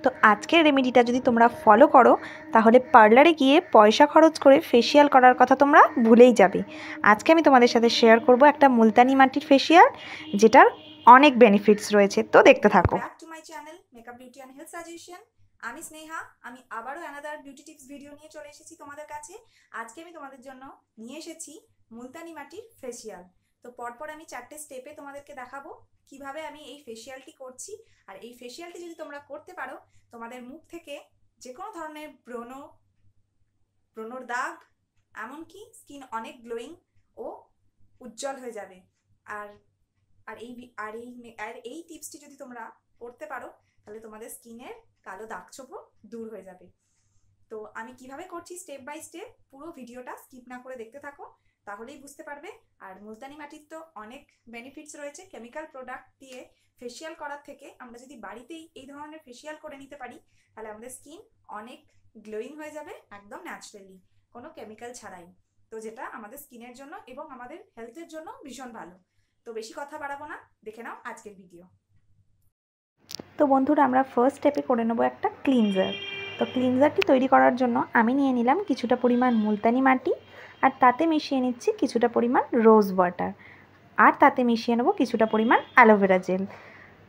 তো আজকের রেমেডিটা যদি তোমরা ফলো করো তাহলে পার্লারে গিয়ে পয়সা খরচ করে ফেসিয়াল করার কথা তোমরা ভুলেই যাবে। আজকে আমি তোমাদের সাথে শেয়ার করব একটা মুলতানি মাটির ফেসিয়াল, যেটার অনেক বেনিফিটস রয়েছে। তো দেখতে থাকো। Back to my channel makeup beauty and health suggestion. আমি স্নেহা। আমি আবারও অ্যানাদার বিউটি টিপস ভিডিও নিয়ে চলে এসেছি তোমাদের কাছে। আজকে আমি তোমাদের জন্য নিয়ে এসেছি মুলতানি মাটির ফেসিয়াল। তো পরপর আমি 4টে স্টেপে তোমাদেরকে দেখাবো কিভাবে আমি এই ফেসিয়ালটি করছি। আর এই ফেসিয়ালটি যদি তোমরা করতে পারো, তোমাদের মুখ থেকে যে কোনো ধরনের ব্রণর দাগ, এমনকি স্কিন অনেক গ্লোয়িং ও উজ্জ্বল হয়ে যাবে। আর আর এই আর এই আর এই টিপসটি যদি তোমরা করতে পারো তাহলে তোমাদের স্কিনের কালো দাগ ছোপও দূর হয়ে যাবে। তো আমি কিভাবে করছি স্টেপ বাই স্টেপ, পুরো ভিডিওটা স্কিপ না করে দেখতে থাকো, তাহলেই বুঝতে পারবে। আর মুলতানি মাটির তো অনেক বেনিফিটস রয়েছে। কেমিক্যাল প্রোডাক্ট দিয়ে ফেসিয়াল করার থেকে আমরা যদি বাড়িতেই এই ধরনের ফেসিয়াল করে নিতে পারি তাহলে আমাদের স্কিন অনেক গ্লোয়িং হয়ে যাবে, একদম ন্যাচারালি, কোনো কেমিক্যাল ছাড়াই। তো যেটা আমাদের স্কিনের জন্য এবং আমাদের হেলথের জন্য ভীষণ ভালো। তো বেশি কথা বাড়াবো না, দেখে নাও আজকের ভিডিও। তো বন্ধুরা, আমরা ফার্স্ট স্টেপে করে নেব একটা ক্লিনজার। তো ক্লিনজারটি তৈরি করার জন্য আমি নিয়ে নিলাম কিছুটা পরিমাণ মুলতানি মাটি, আর তাতে মিশিয়ে নিচ্ছি কিছুটা পরিমাণ রোজ ওয়াটার, আর তাতে মিশিয়ে নেব কিছুটা পরিমাণ অ্যালোভেরা জেল।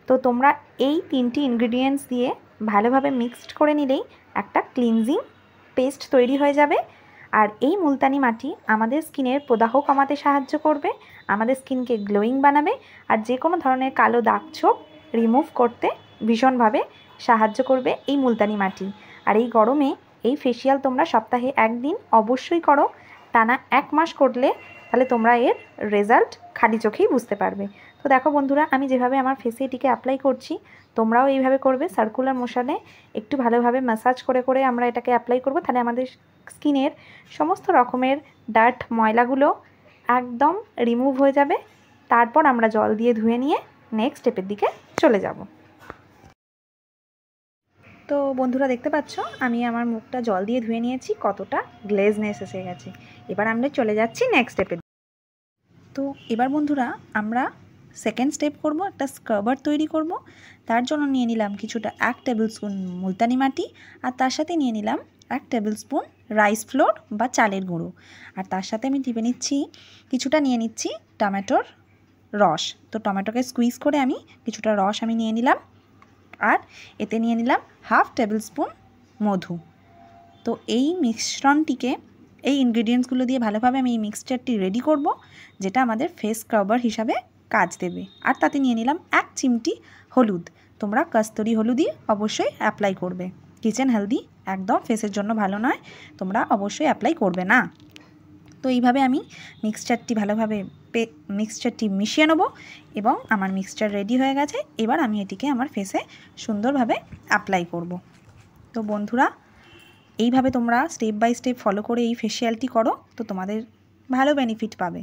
তো তোমরা এই 3টি ইনগ্রিডিয়েন্টস দিয়ে ভালোভাবে মিক্সড করে নিলেই একটা ক্লিনজিং পেস্ট তৈরি হয়ে যাবে। আর এই মুলতানি মাটি আমাদের স্কিনের প্রদাহ কমাতে সাহায্য করবে, আমাদের স্কিনকে গ্লোয়িং বানাবে, আর যে কোনো ধরনের কালো দাগ ছোপ রিমুভ করতে ভীষণভাবে সাহায্য করবে এই মুলতানি মাটি। আর এই গরমে এই ফেসিয়াল তোমরা সপ্তাহে একদিন অবশ্যই করো। টানা 1 মাস করলে তাহলে তোমরা এর রেজাল্ট খালি চোখেই বুঝতে পারবে। তো দেখো বন্ধুরা, আমি যেভাবে আমার ফেসে এটিকে অ্যাপ্লাই করছি, তোমরাও এইভাবে করবে। সার্কুলার মোশনে একটু ভালোভাবে ম্যাসাজ করে করে আমরা এটাকে অ্যাপ্লাই করব, তাহলে আমাদের স্কিনের সমস্ত রকমের ডার্ট ময়লাগুলো একদম রিমুভ হয়ে যাবে। তারপর আমরা জল দিয়ে ধুয়ে নিয়ে নেক্সট স্টেপের দিকে চলে যাব। তো বন্ধুরা, দেখতে পাচ্ছ আমি আমার মুখটা জল দিয়ে ধুয়ে নিয়েছি, কতটা গ্লেজনেস এসে গেছে। এবার আমরা চলে যাচ্ছি নেক্সট স্টেপে। তো এবার বন্ধুরা, আমরা সেকেন্ড স্টেপ করব, একটা স্ক্রাবার তৈরি করব। তার জন্য নিয়ে নিলাম কিছুটা 1 টেবিল স্পুন মুলতানি মাটি, আর তার সাথে নিয়ে নিলাম 1 টেবিল স্পুন রাইস ফ্লোর বা চালের গুঁড়ো, আর তার সাথে আমি টিপে নিচ্ছি কিছুটা, নিয়ে নিচ্ছি টমেটোর রস। তো টমেটোকে স্কুইজ করে আমি কিছুটা রস আমি নিয়ে নিলাম, আর এতে নিয়ে নিলাম 1/2 টেবিল স্পুন মধু। তো এই মিশ্রণটিকে, এই ইনগ্রিডিয়েন্টসগুলো দিয়ে ভালোভাবে আমি এই মিক্সচারটি রেডি করব, যেটা আমাদের ফেস স্ক্রাবার হিসাবে কাজ দেবে। আর তাতে নিয়ে নিলাম 1 চিমটি হলুদ। তোমরা কস্তুরি হলুদই অবশ্যই অ্যাপ্লাই করবে, কিচেন হেলদি একদম ফেসের জন্য ভালো নয়, তোমরা অবশ্যই অ্যাপ্লাই করবে না। তো এইভাবে আমি মিক্সচারটি ভালোভাবে মিশিয়ে নেব, এবং আমার মিক্সচার রেডি হয়ে গেছে। এবার আমি এটিকে আমার ফেসে সুন্দরভাবে অ্যাপ্লাই করব। তো বন্ধুরা, এইভাবে তোমরা স্টেপ বাই স্টেপ ফলো করে এই ফেসিয়ালটি করো, তো তোমাদের ভালো বেনিফিট পাবে।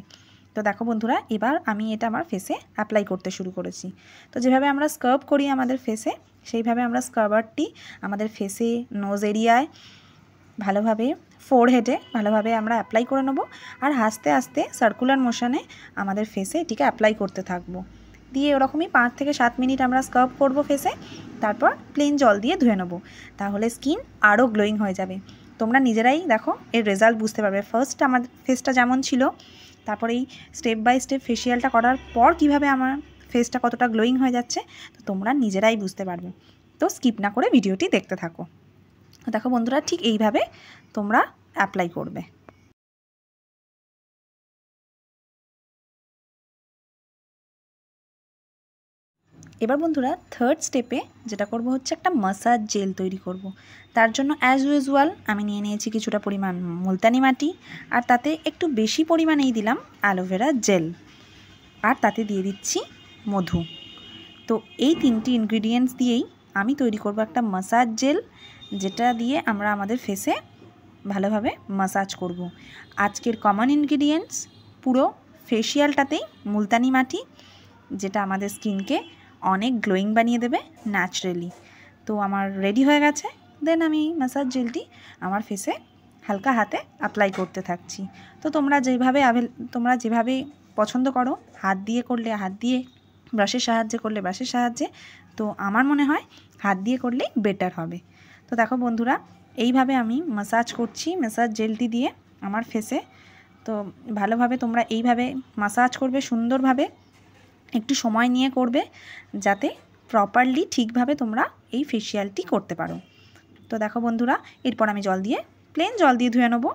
তো দেখো বন্ধুরা, এবার আমি এটা আমার ফেসে অ্যাপ্লাই করতে শুরু করেছি। তো যেভাবে আমরা স্ক্রাব করি আমাদের ফেসে, সেইভাবে আমরা স্ক্রাবারটি আমাদের ফেসে, নোজ এরিয়ায়, ভালোভাবে ফোরহেডে ভালোভাবে আমরা অ্যাপ্লাই করে নেব। আর আস্তে আস্তে সার্কুলার মোশনে আমাদের ফেসে এটিকে অ্যাপ্লাই করতে থাকবো। দিয়ে ওরকমই 5 থেকে 7 মিনিট আমরা স্ক্রাব করব ফেসে, তারপর প্লেন জল দিয়ে ধুয়ে নেব। তাহলে স্কিন আরও গ্লোয়িং হয়ে যাবে। তোমরা নিজেরাই দেখো এর রেজাল্ট বুঝতে পারবে। ফার্স্ট আমার ফেসটা যেমন ছিল, তারপর এই স্টেপ বাই স্টেপ ফেসিয়ালটা করার পর কিভাবে আমার ফেসটা কতটা গ্লোয়িং হয়ে যাচ্ছে, তো তোমরা নিজেরাই বুঝতে পারবে। তো স্কিপ না করে ভিডিওটি দেখতে থাকো। দেখো বন্ধুরা, ঠিক এইভাবে তোমরা অ্যাপ্লাই করবে। এবার বন্ধুরা, থার্ড স্টেপে যেটা করব হচ্ছে একটা মাসাজ জেল তৈরি করব। তার জন্য অ্যাজ ইউজুয়াল আমি নিয়ে নিয়েছি কিছুটা পরিমাণ মুলতানি মাটি, আর তাতে একটু বেশি পরিমাণেই দিলাম অ্যালোভেরা জেল, আর তাতে দিয়ে দিচ্ছি মধু। তো এই 3টি ইনগ্রিডিয়েন্টস দিয়েই আমি তৈরি করব একটা মাসাজ জেল, যেটা দিয়ে আমরা আমাদের ফেসে ভালোভাবে মাসাজ করব। আজকের কমন ইনগ্রিডিয়েন্টস পুরো ফেসিয়ালটাতেই মুলতানি মাটি, যেটা আমাদের স্কিনকে অনেক গ্লোয়িং বানিয়ে দেবে ন্যাচারালি। তো আমার রেডি হয়ে গেছে। দেন আমি মাসাজ জেলটি আমার ফেসে হালকা হাতে অ্যাপ্লাই করতে থাকছি। তো তোমরা যেভাবে পছন্দ করো, হাত দিয়ে করলে হাত দিয়ে, ব্রাশের সাহায্যে করলে ব্রাশের সাহায্যে। তো আমার মনে হয় হাত দিয়ে করলেই বেটার হবে। তো দেখো বন্ধুরা, এইভাবে আমি ম্যাসাজ করছি ম্যাসাজ জেলটি দিয়ে আমার ফেসে। তো ভালোভাবে তোমরা এইভাবে ম্যাসাজ করবে সুন্দরভাবে, একটু সময় নিয়ে করবে যাতে প্রপারলি ঠিকভাবে তোমরা এই ফেসিয়ালটি করতে পারো। তো দেখো বন্ধুরা, এরপর আমি প্লেন জল দিয়ে ধুয়ে নেবো।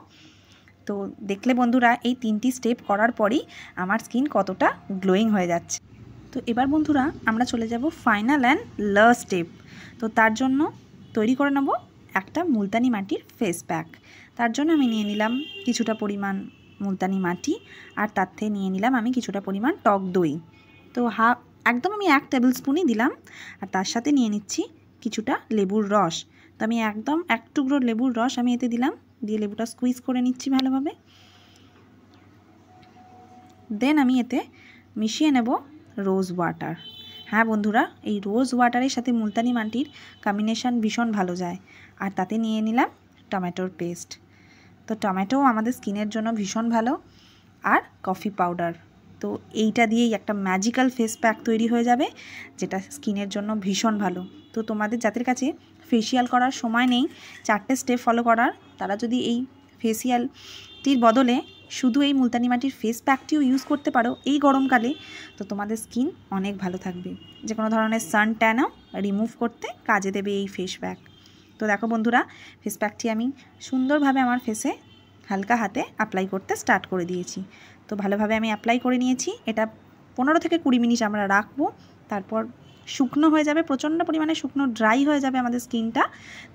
তো দেখলে বন্ধুরা, এই 3টি স্টেপ করার পরই আমার স্কিন কতটা গ্লোয়িং হয়ে যাচ্ছে। তো এবার বন্ধুরা আমরা চলে যাব ফাইনাল অ্যান্ড লাস্ট স্টেপ। তো তার জন্য তৈরি করে নেব একটা মুলতানি মাটির ফেস প্যাক। তার জন্য আমি নিয়ে নিলাম কিছুটা পরিমাণ মুলতানি মাটি, আর তার থেকে নিয়ে নিলাম আমি কিছুটা পরিমাণ টক দই। তো একদম আমি 1 টেবিল স্পুনই দিলাম, আর তার সাথে নিয়ে নিচ্ছি কিছুটা লেবুর রস। তো আমি একদম 1 টুকরো লেবুর রস আমি এতে দিলাম, দিয়ে লেবুটা স্কুইজ করে নিচ্ছি ভালোভাবে। দেন আমি এতে মিশিয়ে নেব রোজ ওয়াটার। হ্যাঁ বন্ধুরা, এই রোজ ওয়াটারের সাথে মুলতানি মাটির কম্বিনেশান ভীষণ ভালো যায়। আর তাতে নিয়ে নিলাম টমেটোর পেস্ট। তো টমেটোও আমাদের স্কিনের জন্য ভীষণ ভালো, আর কফি পাউডার। তো এইটা দিয়েই একটা ম্যাজিক্যাল ফেস প্যাক তৈরি হয়ে যাবে, যেটা স্কিনের জন্য ভীষণ ভালো। তো তোমাদের যাদের কাছে ফেসিয়াল করার সময় নেই 4টে স্টেপ ফলো করার, তারা যদি এই ফেসিয়ালটির বদলে শুধু এই মুলতানি মাটির ফেস প্যাকটিও ইউজ করতে পারো এই গরমকালে, তো তোমাদের স্কিন অনেক ভালো থাকবে। যে কোনো ধরনের সান ট্যানও রিমুভ করতে কাজে দেবে এই ফেস প্যাক। তো দেখো বন্ধুরা, ফেস প্যাকটি আমি সুন্দরভাবে আমার ফেসে হালকা হাতে অ্যাপ্লাই করতে স্টার্ট করে দিয়েছি। তো ভালোভাবে আমি অ্যাপ্লাই করে নিয়েছি। এটা 15 থেকে 20 মিনিট আমরা রাখবো। তারপর শুকনো হয়ে যাবে, প্রচণ্ড পরিমাণে শুকনো ড্রাই হয়ে যাবে আমাদের স্কিনটা।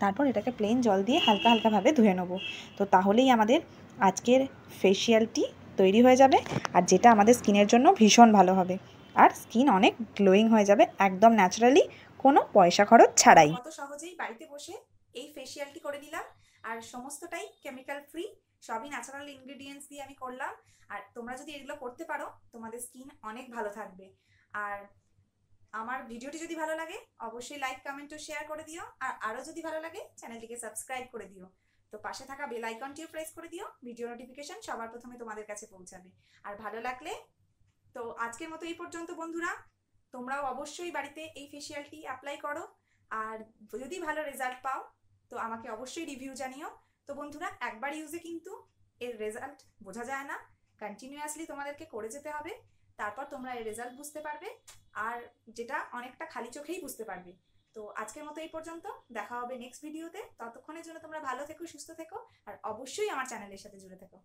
তারপর এটাকে প্লেন জল দিয়ে হালকা হালকাভাবে ধুয়ে নেবো। তো তাহলেই আমাদের আজকের ফেসিয়ালটি তৈরি হয়ে যাবে, আর যেটা আমাদের স্কিনের জন্য ভীষণ ভালো হবে। আর স্কিন অনেক গ্লোয়িং হয়ে যাবে একদম ন্যাচারালি, কোনো পয়সা খরচ ছাড়াই। কত সহজেই বাড়িতে বসে এই ফেসিয়ালটি করে দিলাম, আর সমস্তটাই কেমিক্যাল ফ্রি, সবই ন্যাচারাল ইনগ্রেডিয়েন্টস দিয়ে আমি করলাম। আর তোমরা যদি এগুলো করতে পারো, তোমাদের স্কিন অনেক ভালো থাকবে। আর আমার ভিডিওটি যদি ভালো লাগে অবশ্যই লাইক কমেন্ট ও শেয়ার করে দিও, আর আরও যদি ভালো লাগে চ্যানেলটিকে সাবস্ক্রাইব করে দিও। তো পাশে থাকা বেল আইকনটিও প্রেস করে দিও, ভিডিও নোটিফিকেশন সবার প্রথমে তোমাদের কাছে পৌঁছাবে। আর ভালো লাগলে, তো আজকের মতো এই পর্যন্ত বন্ধুরা। তোমরাও অবশ্যই বাড়িতে এই ফেসিয়ালটি অ্যাপ্লাই করো, আর যদি ভালো রেজাল্ট পাও তো আমাকে অবশ্যই রিভিউ জানিও। তো বন্ধুরা, একবার ইউজে কিন্তু এর রেজাল্ট বোঝা যায় না, কন্টিনিউয়াসলি তোমাদেরকে করে যেতে হবে, তারপর তোমরা এর রেজাল্ট বুঝতে পারবে, আর যেটা অনেকটা খালি চোখেই বুঝতে পারবে। তো আজকের মতো এই পর্যন্ত, দেখা হবে নেক্সট ভিডিওতে। ততক্ষণের জন্য তোমরা ভালো থেকো, সুস্থ থেকো, আর অবশ্যই আমার চ্যানেলের সাথে জুড়ে থেকো।